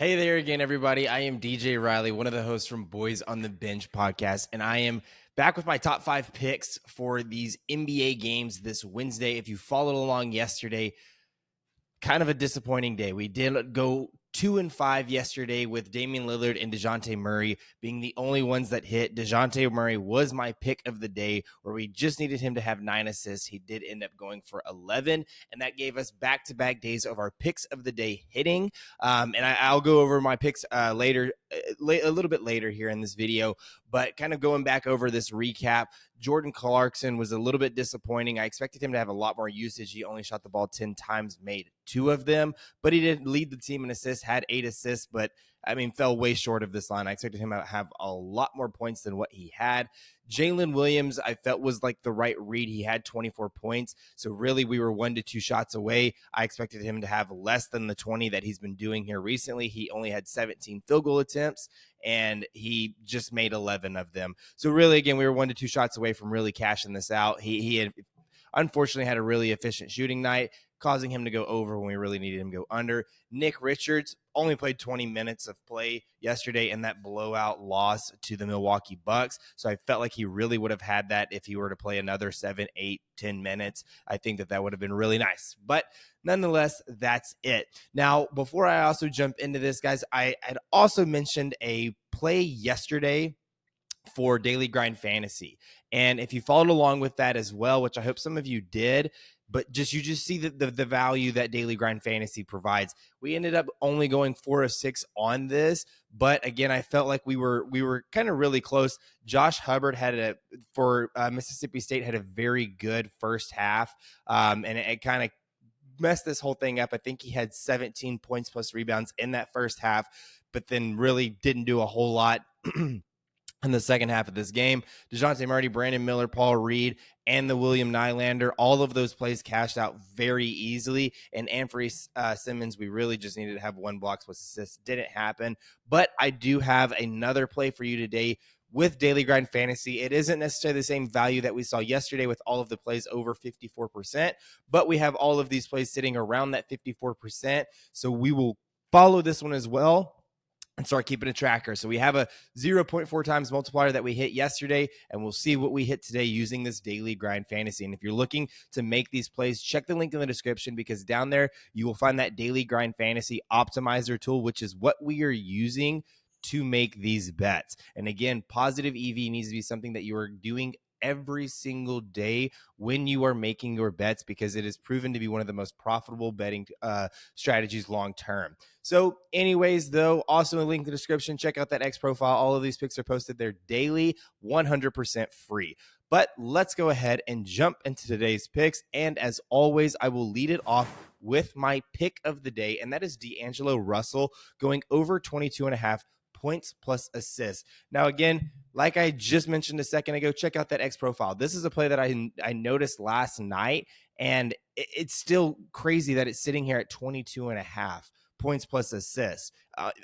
Hey there again, everybody. I am DJ Riley, one of the hosts from Boys on the Bench podcast, and I am back with my top 5 picks for these NBA games this Wednesday. If you followed along yesterday, kind of a disappointing day. We did go 2-5 yesterday with Damian Lillard and DeJounte Murray being the only ones that hit. DeJounte Murray was my pick of the day, where we just needed him to have 9 assists. He did end up going for 11, and that gave us back-to-back days of our picks of the day hitting. And I'll go over my picks later, a little bit later here in this video, but kind of going back over this recap. Jordan Clarkson was a little bit disappointing. I expected him to have a lot more usage. He only shot the ball 10 times, made 2 of them, but he did lead the team in assists, had 8 assists, but fell way short of this line. I expected him to have a lot more points than what he had. Jalen Williams, I felt, was like the right read. He had 24 points. So really, we were 1 to 2 shots away. I expected him to have less than the 20 that he's been doing here recently. He only had 17 field goal attempts, and he just made 11 of them. So really, again, we were 1 to 2 shots away from really cashing this out. He had unfortunately had a really efficient shooting night, causing him to go over when we really needed him to go under. Nick Richards only played 20 minutes of play yesterday in that blowout loss to the Milwaukee Bucks. So I felt like he really would have had that if he were to play another 7, 8, 10 minutes. I think that would have been really nice. But nonetheless, that's it. Now, before I also jump into this, guys, I had also mentioned a play yesterday for Daily Grind Fantasy. And if you followed along with that as well, which I hope some of you did, but you just see the value that Daily Grind Fantasy provides. We ended up only going 4 of 6 on this, but again, I felt like we were kind of really close. Josh Hubbard had Mississippi State had a very good first half, and it kind of messed this whole thing up. I think he had 17 points plus rebounds in that first half, but then really didn't do a whole lot in the second half of this game. DeJounte Murray, Brandon Miller, Paul Reed, and the William Nylander, all of those plays cashed out very easily. And Anthony Simmons, we really just needed to have 1 block plus assist. Didn't happen. But I do have another play for you today with Daily Grind Fantasy. It isn't necessarily the same value that we saw yesterday with all of the plays over 54%, but we have all of these plays sitting around that 54%. So we will follow this one as well and start keeping a tracker. So we have a 0.4 times multiplier that we hit yesterday, and we'll see what we hit today using this Daily Grind Fantasy. And if you're looking to make these plays, check the link in the description, because down there you will find that Daily Grind Fantasy optimizer tool, which is what we are using to make these bets. And again, positive EV needs to be something that you are doing every single day when you are making your bets, because it is proven to be one of the most profitable betting strategies long term. So anyways, though, also a link in the description. Check out that X profile. All of these picks are posted there daily, 100% free. But let's go ahead and jump into today's picks. And as always, I will lead it off with my pick of the day, and that is D'Angelo Russell going over 22.5 points plus assists. Now, again, like I just mentioned a second ago, check out that X profile. This is a play that I noticed last night, and it's still crazy that it's sitting here at 22.5 points plus assists.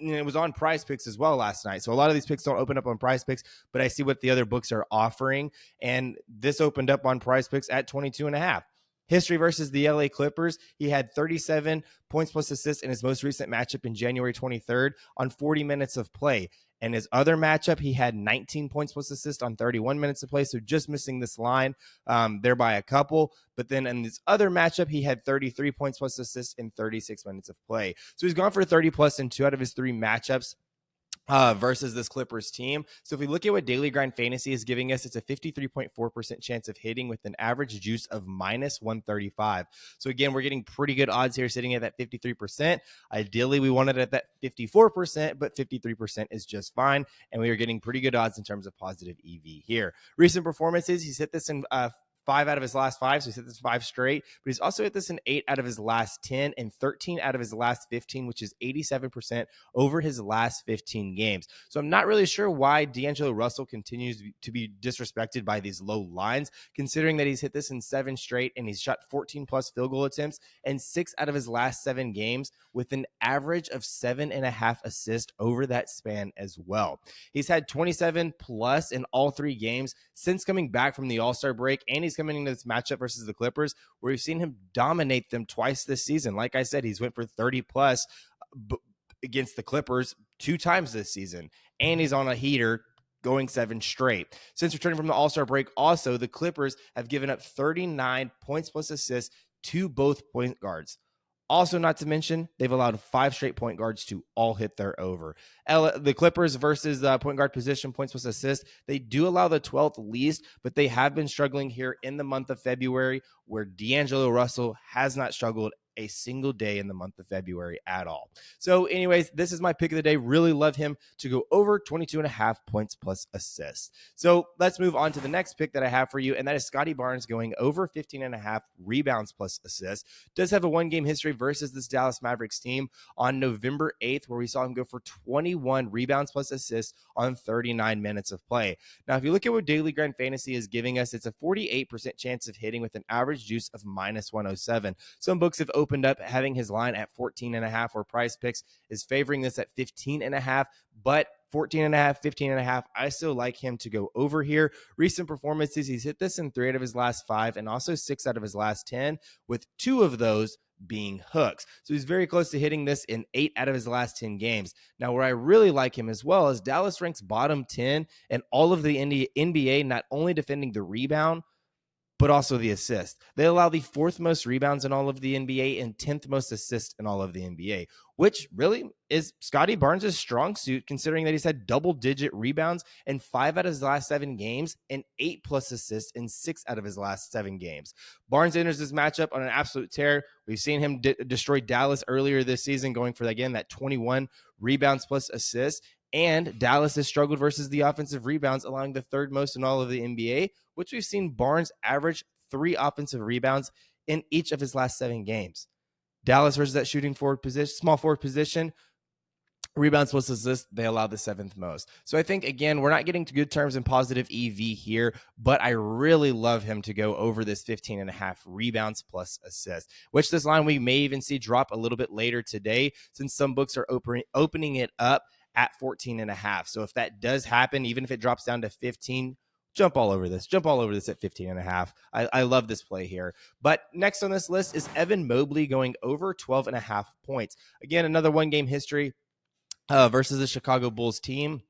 It was on PrizePicks as well last night. So a lot of these picks don't open up on PrizePicks, but I see what the other books are offering, and this opened up on PrizePicks at 22.5. History versus the LA Clippers. He had 37 points plus assists in his most recent matchup in January 23rd on 40 minutes of play. And his other matchup, he had 19 points plus assist on 31 minutes of play. So just missing this line there by a couple. But then in this other matchup, he had 33 points plus assist in 36 minutes of play. So he's gone for 30 plus in 2 out of his 3 matchups versus this Clippers team. So if we look at what Daily Grind Fantasy is giving us, it's a 53.4% chance of hitting with an average juice of minus 135. So again, we're getting pretty good odds here, sitting at that 53%. Ideally, we want it at that 54%, but 53% is just fine. And we are getting pretty good odds in terms of positive EV here. Recent performances, he's hit this in 5 out of his last 5, so he's hit this 5 straight, but he's also hit this in 8 out of his last 10 and 13 out of his last 15, which is 87% over his last 15 games. So I'm not really sure why D'Angelo Russell continues to be disrespected by these low lines, considering that he's hit this in 7 straight and he's shot 14 plus field goal attempts in 6 out of his last 7 games with an average of 7.5 assists over that span as well. He's had 27 plus in all 3 games since coming back from the All-Star break, and he's coming into this matchup versus the Clippers, where we've seen him dominate them twice this season. Like I said, he's went for 30 plus against the Clippers 2 times this season, and he's on a heater going 7 straight. Since returning from the All-Star break, also, the Clippers have given up 39 points plus assists to both point guards. Also, not to mention, they've allowed 5 straight point guards to all hit their over. The Clippers versus the point guard position, points plus assist, they do allow the 12th least, but they have been struggling here in the month of February, where D'Angelo Russell has not struggled a single day in the month of February at all. So anyways, this is my pick of the day. Really love him to go over 22.5 points plus assists. So let's move on to the next pick that I have for you, and that is Scotty Barnes going over 15.5 rebounds plus assists. Does have a 1-game history versus this Dallas Mavericks team on November 8th, where we saw him go for 21 rebounds plus assists on 39 minutes of play. Now, if you look at what Daily Grind Fantasy is giving us, it's a 48% chance of hitting with an average juice of minus 107. Some books have opened up having his line at 14.5, where PrizePicks is favoring this at 15.5, but 14.5, 15.5, I still like him to go over here. Recent performances, he's hit this in 3 out of his last 5 and also 6 out of his last 10, with 2 of those being hooks. So he's very close to hitting this in 8 out of his last 10 games. Now, where I really like him as well is Dallas ranks bottom 10 in all of the NBA, not only defending the rebound, but also the assist. They allow the 4th most rebounds in all of the NBA and 10th most assists in all of the NBA, which really is Scotty Barnes' strong suit, considering that he's had double-digit rebounds in 5 out of his last 7 games and 8 plus assists in 6 out of his last 7 games. Barnes enters this matchup on an absolute tear. We've seen him destroy Dallas earlier this season, going for, again, that 21 rebounds plus assists. And Dallas has struggled versus the offensive rebounds, allowing the 3rd most in all of the NBA, which we've seen Barnes average 3 offensive rebounds in each of his last 7 games. Dallas versus that shooting forward position, small forward position, rebounds plus assists, they allow the 7th most. So I think, again, we're not getting to good terms and positive EV here, but I really love him to go over this 15.5 rebounds plus assists, which this line we may even see drop a little bit later today, since some books are opening it up at 14.5. So if that does happen, even if it drops down to 15, jump all over this at 15.5. I love this play here. But next on this list is Evan Mobley going over 12.5 points. Again, another 1-game history versus the Chicago Bulls team.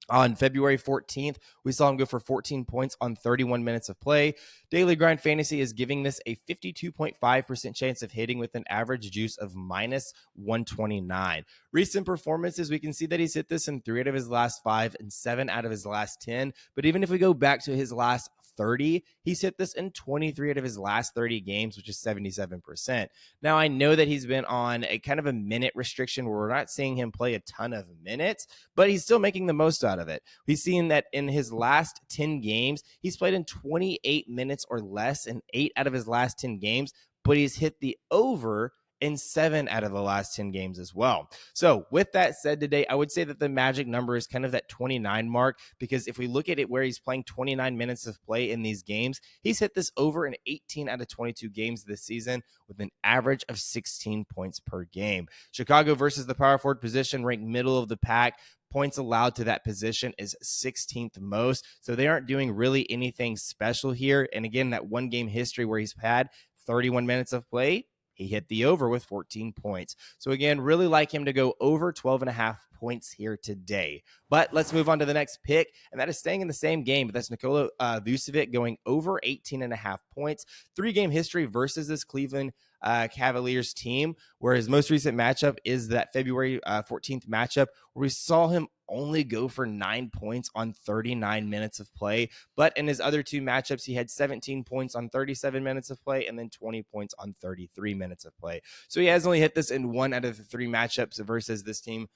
On February 14th, we saw him go for 14 points on 31 minutes of play. Daily Grind Fantasy is giving this a 52.5% chance of hitting with an average juice of minus 129. Recent performances, we can see that he's hit this in 3 out of his last 5 and 7 out of his last 10. But even if we go back to his last 30, he's hit this in 23 out of his last 30 games, which is 77%. Now, I know that he's been on a kind of a minute restriction where we're not seeing him play a ton of minutes, but he's still making the most out of it. We've seen that in his last 10 games, he's played in 28 minutes or less in 8 out of his last 10 games, but he's hit the over in 7 out of the last 10 games as well. So with that said today, I would say that the magic number is kind of that 29 mark, because if we look at it where he's playing 29 minutes of play in these games, he's hit this over in 18 out of 22 games this season with an average of 16 points per game. Chicago versus the power forward position, ranked middle of the pack. Points allowed to that position is 16th most. So they aren't doing really anything special here. And again, that 1-game history where he's had 31 minutes of play, he hit the over with 14 points. So again, really like him to go over 12.5 points here today. But let's move on to the next pick, and that is staying in the same game. But that's Nikola Vucevic going over 18.5 points. 3-game history versus this Cleveland Cavaliers team, where his most recent matchup is that February 14th matchup, where we saw him only go for 9 points on 39 minutes of play. But in his other 2 matchups, he had 17 points on 37 minutes of play and then 20 points on 33 minutes of play. So he has only hit this in 1 out of the 3 matchups versus this team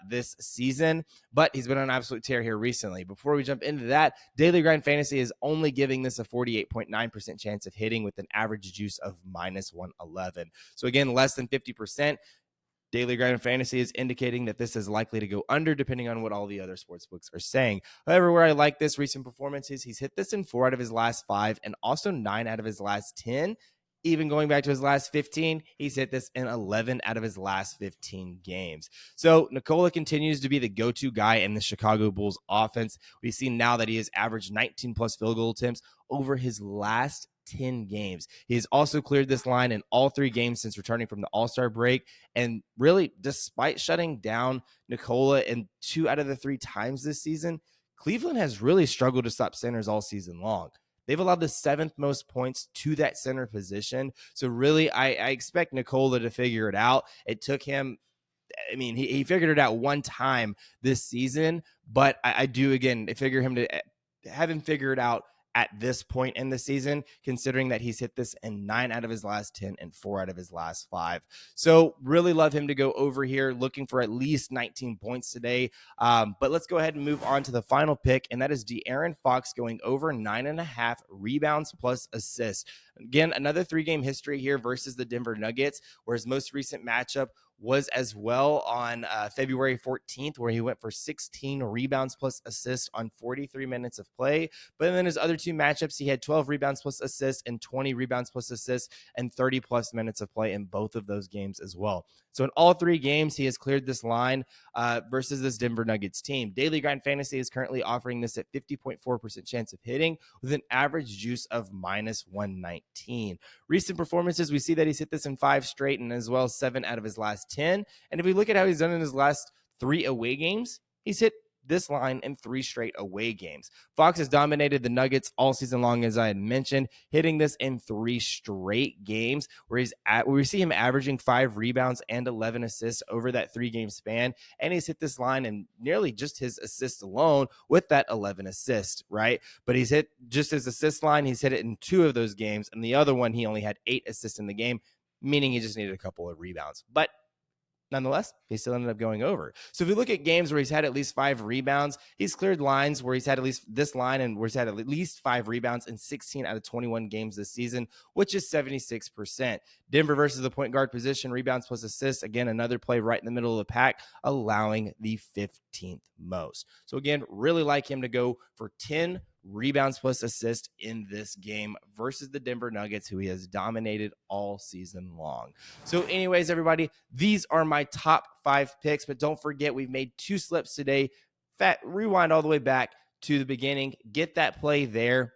this season, but he's been on an absolute tear here recently. Before we jump into that, Daily Grind Fantasy is only giving this a 48.9% chance of hitting with an average juice of minus 111. So again, less than 50%. Daily Grind Fantasy is indicating that this is likely to go under, depending on what all the other sports books are saying. However, where I like this recent performances, he's hit this in 4 out of his last 5 and also 9 out of his last 10. Even going back to his last 15, he's hit this in 11 out of his last 15 games. So Nikola continues to be the go-to guy in the Chicago Bulls offense. We've seen now that he has averaged 19 plus field goal attempts over his last 10 games. He has also cleared this line in all 3 games since returning from the All-Star break. And really, despite shutting down Nikola in 2 out of the 3 times this season, Cleveland has really struggled to stop centers all season long. They've allowed the 7th most points to that center position. So really, I expect Nikola to figure it out. It took him, I mean, he figured it out one time this season, but I do, again, figure him to have him figure it out at this point in the season, considering that he's hit this in 9 out of his last 10 and 4 out of his last 5. So really love him to go over here, looking for at least 19 points today. But let's go ahead and move on to the final pick, and that is De'Aaron Fox going over 9.5 rebounds plus assists. Again, another 3-game history here versus the Denver Nuggets, where his most recent matchup was as well on February 14th, where he went for 16 rebounds plus assists on 43 minutes of play. But then his other 2 matchups, he had 12 rebounds plus assists and 20 rebounds plus assists and 30 plus minutes of play in both of those games as well. So in all 3 games, he has cleared this line versus this Denver Nuggets team. Daily Grind Fantasy is currently offering this at 50.4% chance of hitting with an average juice of minus 119. Recent performances, we see that he's hit this in 5 straight and as well as 7 out of his last 10. And if we look at how he's done in his last 3 away games, he's hit this line in 3 straight away games. Fox has dominated the Nuggets all season long, as I had mentioned, hitting this in 3 straight games where we see him averaging 5 rebounds and 11 assists over that 3-game span. And he's hit this line in nearly just his assists alone with that 11 assists, right? But he's hit just his assist line. He's hit it in 2 of those games. And the other one, he only had 8 assists in the game, meaning he just needed a couple of rebounds. But nonetheless, he still ended up going over. So if we look at games where he's had at least 5 rebounds, he's cleared lines where he's had at least this line and where he's had at least 5 rebounds in 16 out of 21 games this season, which is 76%. Denver versus the point guard position, rebounds plus assists. Again, another play right in the middle of the pack, allowing the 15th most. So again, really like him to go for 10 rebounds plus assist in this game versus the Denver Nuggets, who he has dominated all season long. So anyways, everybody, these are my top 5 picks, but don't forget, we've made 2 slips today. Rewind all the way back to the beginning, get that play there,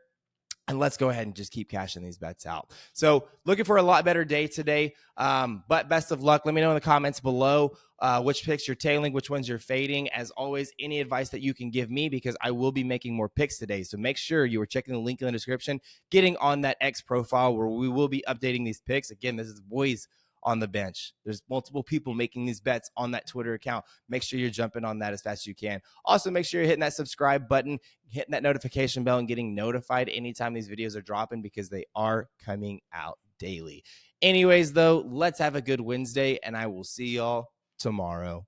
and let's go ahead and just keep cashing these bets out. So looking for a lot better day today, but best of luck. Let me know in the comments below which picks you're tailing, which ones you're fading. As always, any advice that you can give me, because I will be making more picks today. So make sure you are checking the link in the description, getting on that X profile where we will be updating these picks. Again, this is Boys on the Bench. There's multiple people making these bets on that Twitter account. Make sure you're jumping on that as fast as you can. Also, make sure you're hitting that subscribe button, hitting that notification bell, and getting notified anytime these videos are dropping, because they are coming out daily. Anyways, though, let's have a good Wednesday, and I will see y'all tomorrow.